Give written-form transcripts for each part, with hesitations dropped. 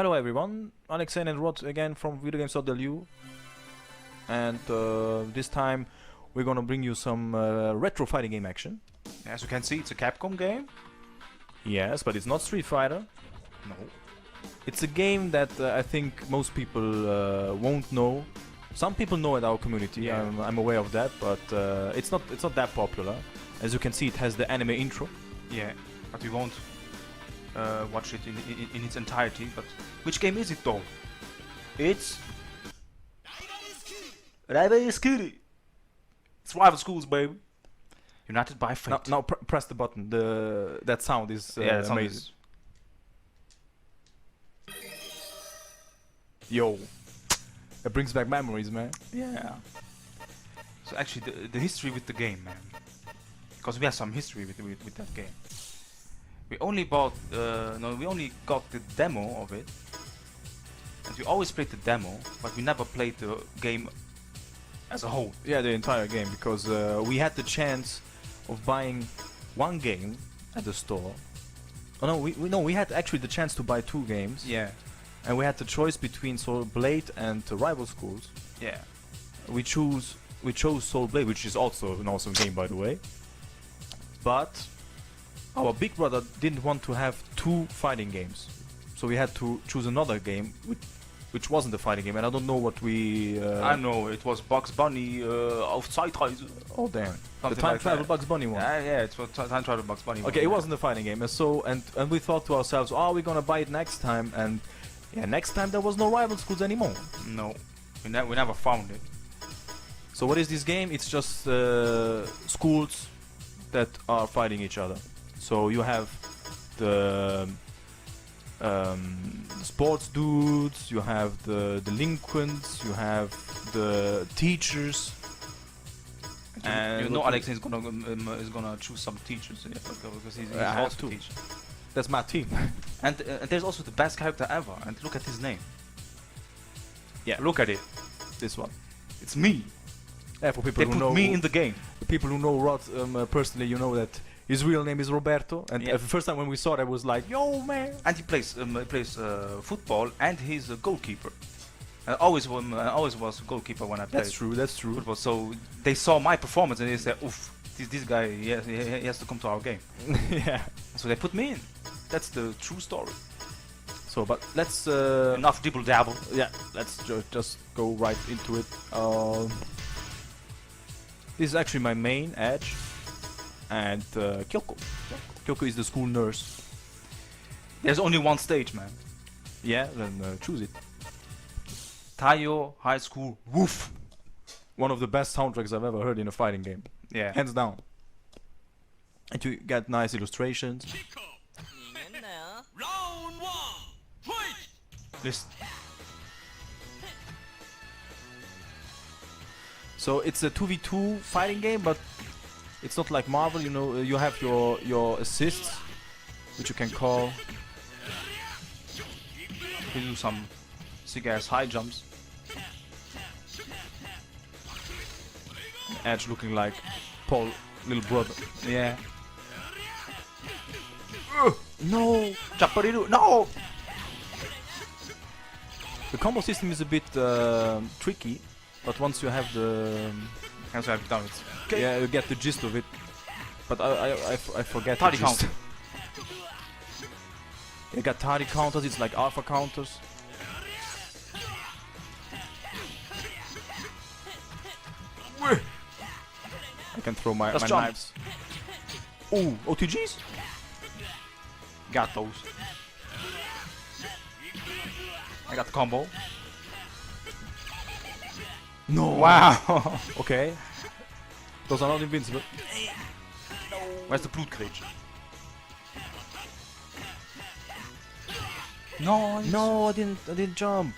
Hello everyone, Alexein and Hrod again from videogames.lu, and this time we're gonna bring you some retro fighting game action. As you can see, it's a Capcom game. Yes, but it's not Street Fighter. No. It's a game that I think most people won't know. Some people know in our community. Yeah. I'm aware of that, but it's not that popular. As you can see, it has the anime intro. Yeah, but we won't watch it in its entirety. But which game is it though? It's Reliving. It's rival schools, baby. United by fate. Now press the button. That sound is that sound amazing. is- Yo, it brings back memories, man. Yeah. So actually, the history with the game, man. Because we have some history with that game. We only bought, we only got the demo of it, and we always played the demo, but we never played the game as a whole. Yeah, the entire game, because we had the chance of buying one game at the store. Oh no, we had actually the chance to buy two games. Yeah, And we had the choice between Soul Blade and Rival Schools. yeah, We chose Soul Blade, which is also an awesome game, by the way. But our big brother didn't want to have two fighting games, so we had to choose another game, which wasn't a fighting game. And I don't know what we. I know it was Bugs Bunny auf Zeitreise. Oh damn! The Something time like travel that. Bugs Bunny one. Yeah, it was time travel Bugs Bunny. Okay, it wasn't a fighting game, and so and we thought to ourselves, oh, we're gonna buy it next time, and yeah, next time there was no Rival Schools anymore. No, we never found it. So what is this game? It's just schools that are fighting each other. So you have the sports dudes, you have the delinquents, you have the teachers. And you know, what- Alexei is gonna choose some teachers, yeah, because he's I have also to. a teacher. That's my team. And there's also the best character ever. And look at his name. Yeah. Look at it. This one. It's me. Yeah, for people They who put know me in the game. the people who know Rod personally, you know that his real name is Roberto. And Yeah. the first time when we saw it, I was like, "Yo, man!" And he plays football, and he's a goalkeeper. I always was a goalkeeper when I played That's true. That's true. football. So they saw my performance and they said, "Oof, this guy, he has to come to our game." Yeah. So they put me in. That's the true story. So, but let's Enough dibble dabble. yeah, let's just go right into it. This is actually my main Edge, and Kyoko. Kyoko is the school nurse. There's only one stage, man. Yeah, then choose it. Taiyo High School. Woof. One of the best soundtracks I've ever heard in a fighting game, Yeah. hands down. And you get nice illustrations. Listen. So it's a 2v2 fighting game, but it's not like Marvel. You know, you have your assists, which you can call. We do some sick ass high jumps. Edge looking like Paul, little brother. Yeah. No. Chaparito. No. The combo system is a bit tricky, but once you have the That's what I've done it. Okay. yeah, you get the gist of it. But I forget the Tari gist. counter. You got Tari counters. It's like alpha counters. I can throw my Let's my jump. knives. Ooh, OTGs? Got those. I got the combo. No. Wow. Okay. Those are not invincible. Where's the Blutkreet? No. No, I didn't jump.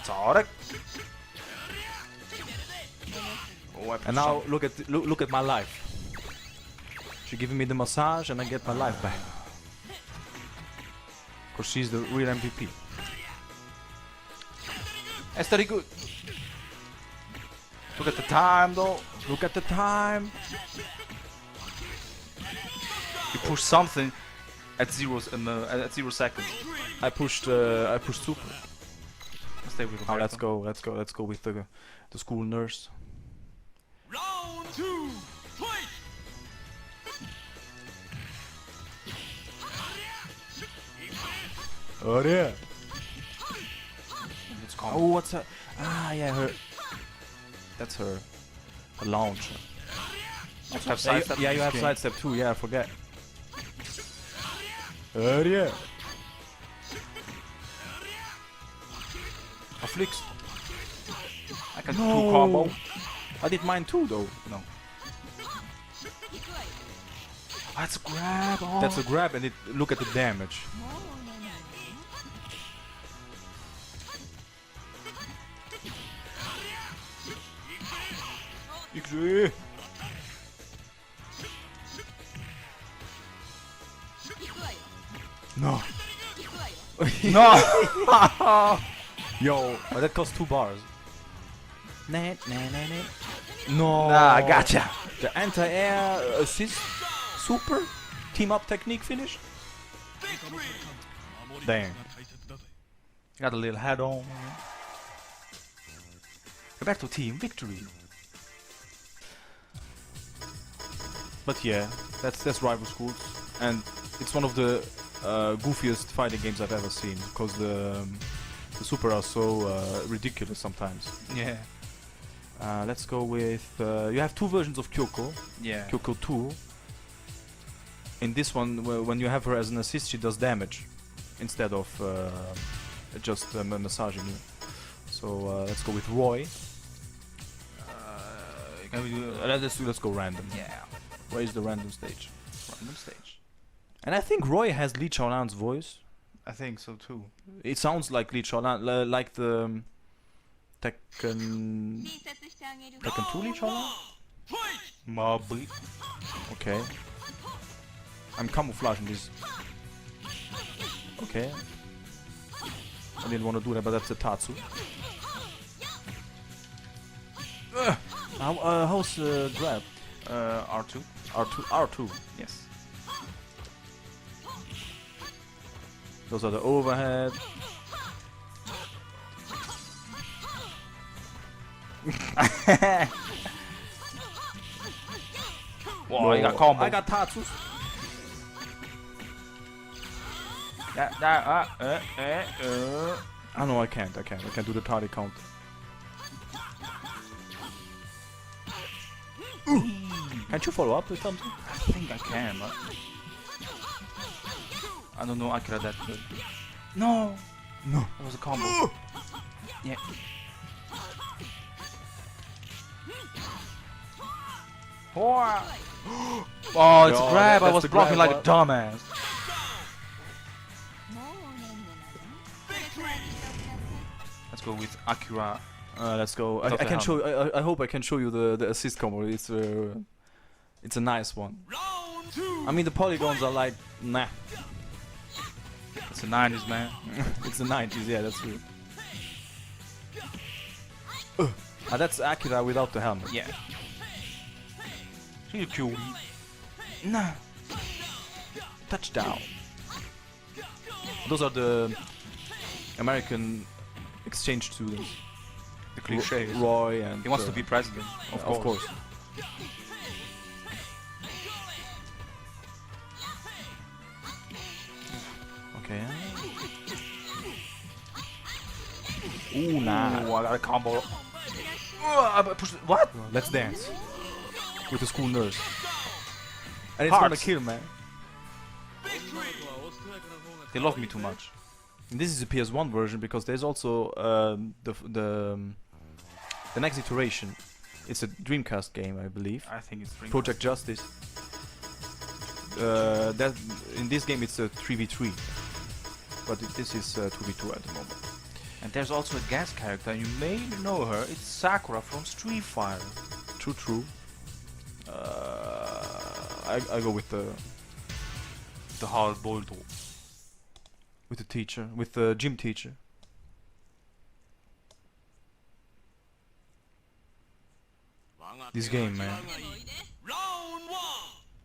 Tarek. Oh, I And now look at my life. She's giving me the massage, and I get my life back. Cause she's the real MVP. That's very good. Look at the time though. Look at the time. push something at 0 seconds. I pushed super. Stay with Oh, let's go with the school nurse. Round 2, fight! Oh yeah. It's calm. Oh, what's that? Ah, yeah, her. That's her launcher. You have Yeah, sidestep yeah, in you this have game. sidestep too. Yeah, I forget. Oh yeah. A flicks. I can No. do combo. I did mine too, though. No. That's a grab. Oh. That's a grab, and look at the damage. XG. No. No. Yo, but that cost 2 bars. No. Nah, I gotcha. The anti-air assist super team up technique finish. Dang. Got a little head on. Go back to team victory. But yeah, that's Rival Schools, and it's one of the goofiest fighting games I've ever seen, because the super are so ridiculous sometimes. Yeah. Let's go with you have 2 versions of Kyoko. Yeah. Kyoko 2. In this one, when you have her as an assist, she does damage instead of just massaging you. So let's go with Roy. Can we do? Let's go random. Yeah. Roy is the random stage, Random stage. and I think Roy has Li Chaolan's voice. I think so too. It sounds like Li Chaolan, like the Tekken 2 Li Chaolan. Mobby. Okay. I'm camouflaging this. Okay. I didn't want to do that, but that's a Tatsu. How's grab? R2. R2. Yes. Those are the overhead. Whoa, you got combo. I got Tatsu. I know I can't do the tardy count. Can't you follow up with something? I think I can, but I don't know Akira that good. No, No. that was a combo. Yeah. Oh, it's Yo, a grab. I that's was the blocking grab, like a dumbass. Let's go with Akira. Let's go. I Without the can show. I hope I can show you the assist combo. It's a nice one. Round 2, I mean the polygons are like nah. It's the 90s, man. It's the 90s. Yeah, that's true. That's Akira without the helmet. Yeah. She's cute. Nah. Touchdown. Those are the American exchange students. The cliches. Roy and He wants to be president, of course. Of course. Okay. Ooh, nah. Ooh, I got a combo. I pushed it. What? Let's dance with the school nurse. And it's Hearts. gonna kill, man. They love me too much. And this is the PS1 version because there's also the next iteration. It's a Dreamcast game, I believe. I think it's pretty Project Justice. That in this game it's a 3v3, but this is 2v2 at the moment. And there's also a guest character, you may know her. It's Sakura from Street Fighter. True. I go with The hard boiled. the teacher, with the gym teacher. This game, man. round 1,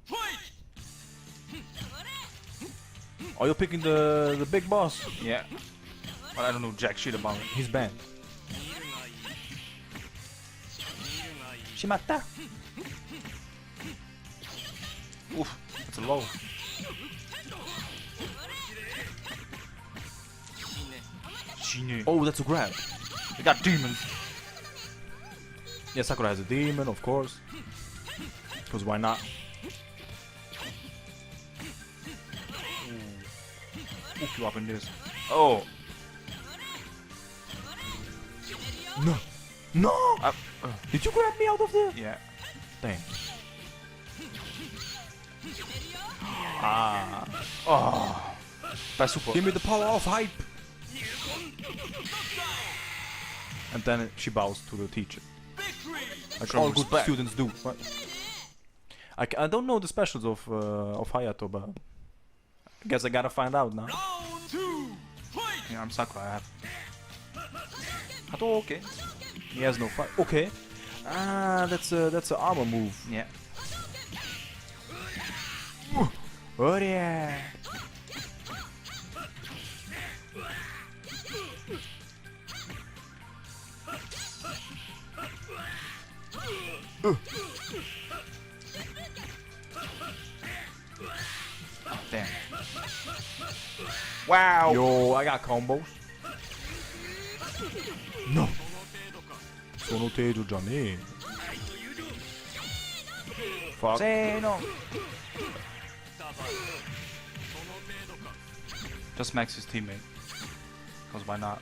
fight! Oh, you're picking the big boss. Yeah. But I don't know jack shit about it. He's banned. Shimata. Oof, that's a low. Shine. Oh, that's a grab. We got demons. Yeah, Sakura has a demon, of course. Because why not? Hook you up in this. Oh. No. No! Did you grab me out of there? Yeah. Damn. Ah. Oh. That's super. Give me the power of hype. And then she bows to the teacher. Like Show all good respect. students do. Right? I don't know the specials of Hayato, but I guess I gotta find out now. Round 2. Fight. Yeah, I'm Sakura. I have. Hato, okay. He has no fight. Okay. Ah, that's a armor move. Yeah. Oh yeah. Damn. Wow. Yo, I got combos. No. その程度じゃねえ。Fuck. Say no. Just max his teammate. Cause why not?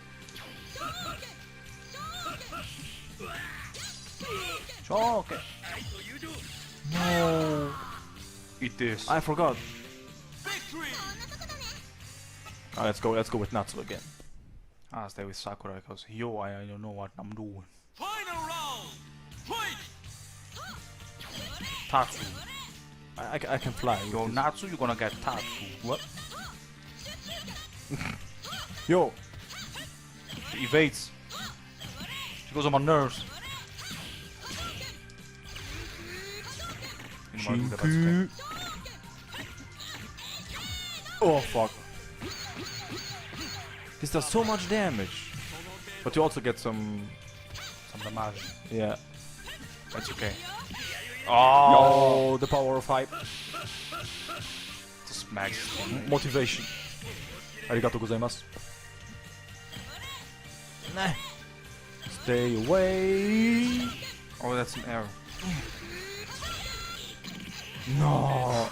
Okay. No. Eat this. I forgot. Victory. Let's go with Natsu again. I'll stay with Sakura because yo, I don't know what I'm doing. Final round. Fight. Tatsu. I can fly. with Yo, this. Natsu, you're gonna get Tatsu. What? Yo. She evades. She goes on my nerves. You know what, that's okay. Shinku. Oh fuck. This does so much damage. But you also get some. Some damage. Yeah. That's okay. Oh, Yo, the power of hype. just max his teammate. Motivation. Arigatou gozaimasu. Nah. Stay away. Oh, that's an error. No.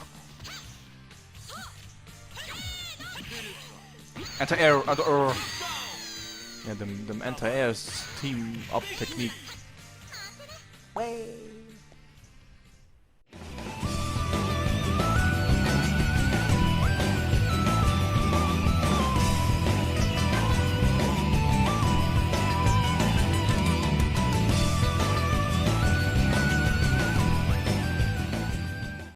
Anti-error, anti-error. Yeah, them anti-airs team up technique